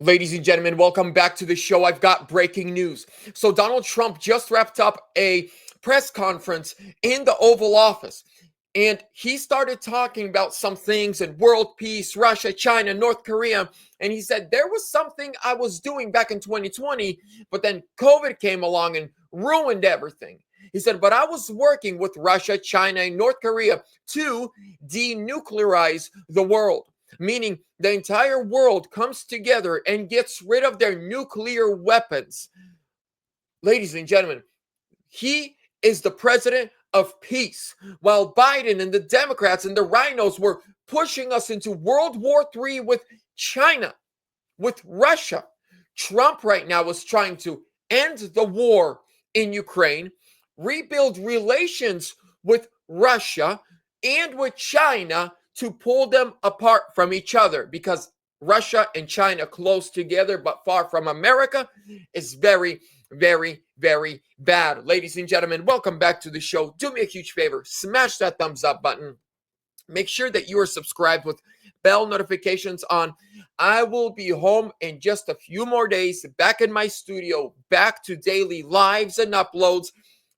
Ladies and gentlemen, welcome back to the show. I've got breaking news. So Donald Trump just wrapped up a press conference in the Oval Office, and he started talking about some things in world peace, Russia, China, North Korea, and he said there was something I was doing back in 2020, but then COVID came along and ruined everything. He said, but I was working with Russia, China, and North Korea to denuclearize the world, meaning the entire world comes together and gets rid of their nuclear weapons. Ladies and gentlemen, he is the president of peace, while Biden and the Democrats and the rhinos were pushing us into World War III with China, with Russia. Trump right now is trying to end the war in Ukraine, rebuild relations with Russia and with China to pull them apart from each other, because Russia and China close together but far from America is very, very, very bad. Ladies and gentlemen, welcome back to the show. Do me a huge favor, smash that thumbs up button. Make sure that you are subscribed with bell notifications on. I will be home in just a few more days, back in my studio, back to daily lives and uploads.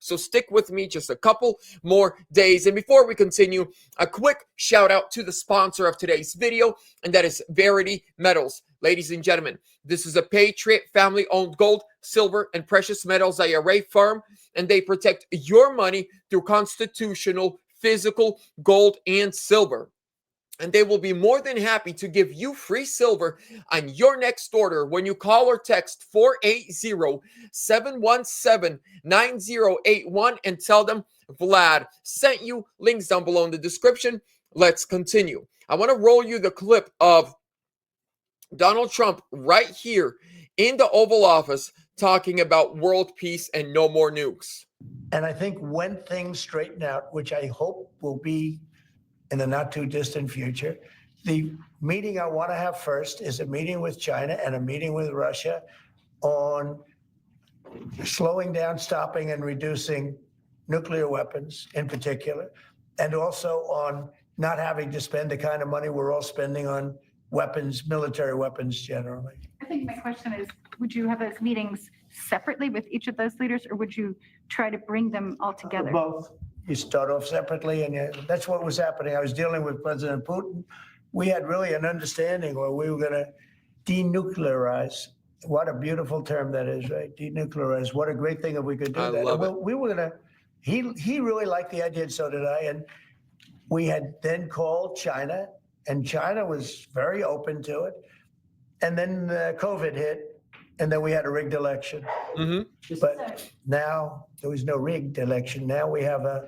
So stick with me just a couple more days. And before we continue, a quick shout out to the sponsor of today's video, and that is VERITY Metals. Ladies and gentlemen, this is a Patriot family-owned gold, silver, and precious metals IRA firm, and they protect your money through constitutional physical gold and silver. And they will be more than happy to give you free silver on your next order when you call or text 480-717-9081 and tell them Vlad sent you. Links down below in the description. Let's continue. I want to roll you the clip of Donald Trump right here in the Oval Office talking about world peace and no more nukes. And I think when things straighten out, which I hope will be in the not too distant future, the meeting I want to have first is a meeting with China and a meeting with Russia on slowing down, stopping, and reducing nuclear weapons in particular, and also on not having to spend the kind of money we're all spending on weapons, military weapons generally. I think my question is, would you have those meetings separately with each of those leaders, or would you try to bring them all together? Both. You start off separately, and that's what was happening. I was dealing with President Putin. We had really an understanding where we were going to denuclearize. What a beautiful term that is, right? Denuclearize. What a great thing if we could do that. Love it. We were going to, he really liked the idea, and so did I. And we had then called China, and China was very open to it. And then COVID hit, and then we had a rigged election. Mm-hmm. But now there was no rigged election. Now we have an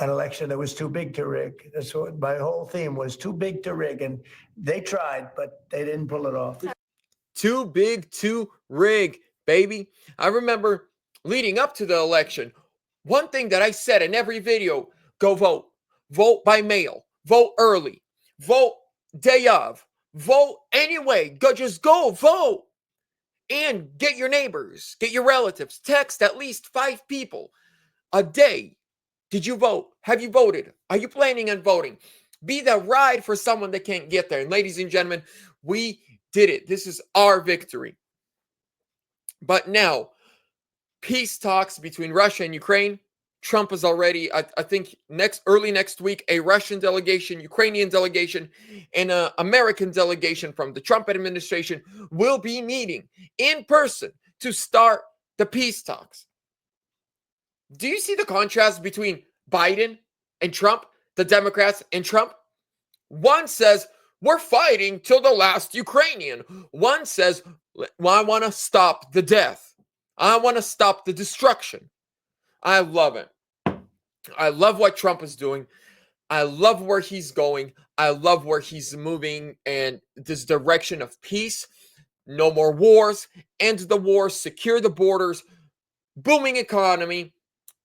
election that was too big to rig. That's what my whole theme was, too big to rig. And they tried, but they didn't pull it off. Too big to rig, baby. I remember leading up to the election, one thing that I said in every video: go vote. Vote by mail. Vote early. Vote day of. Vote anyway. Just go vote. And get your neighbors, get your relatives, text at least 5 people a day. Did you vote? Have you voted? Are you planning on voting? Be the ride for someone that can't get there. And ladies and gentlemen, we did it. This is our victory. But now, peace talks between Russia and Ukraine. Trump is already, I think, early next week, a Russian delegation, Ukrainian delegation, and an American delegation from the Trump administration will be meeting in person to start the peace talks. Do you see the contrast between Biden and Trump, the Democrats and Trump? One says, we're fighting till the last Ukrainian. One says, well, I want to stop the death. I want to stop the destruction. I love it. I love what Trump is doing. I love where he's going. I love where he's moving, and this direction of peace. No more wars. End the wars. Secure the borders. Booming economy.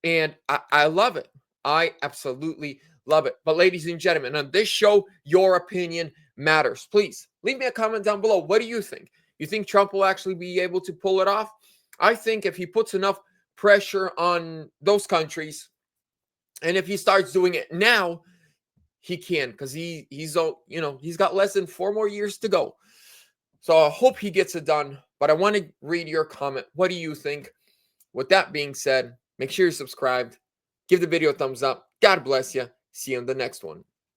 And I love it. I absolutely love it. But ladies and gentlemen, on this show, your opinion matters. Please leave me a comment down below. What do you think? You think Trump will actually be able to pull it off? I think if he puts enough pressure on those countries, and if he starts doing it now, he can, because he's got less than 4 more years to go. So I hope he gets it done, but I want to read your comment. What do you think? With that being said, make sure you're subscribed. Give the video a thumbs up. God bless you. See you in the next one.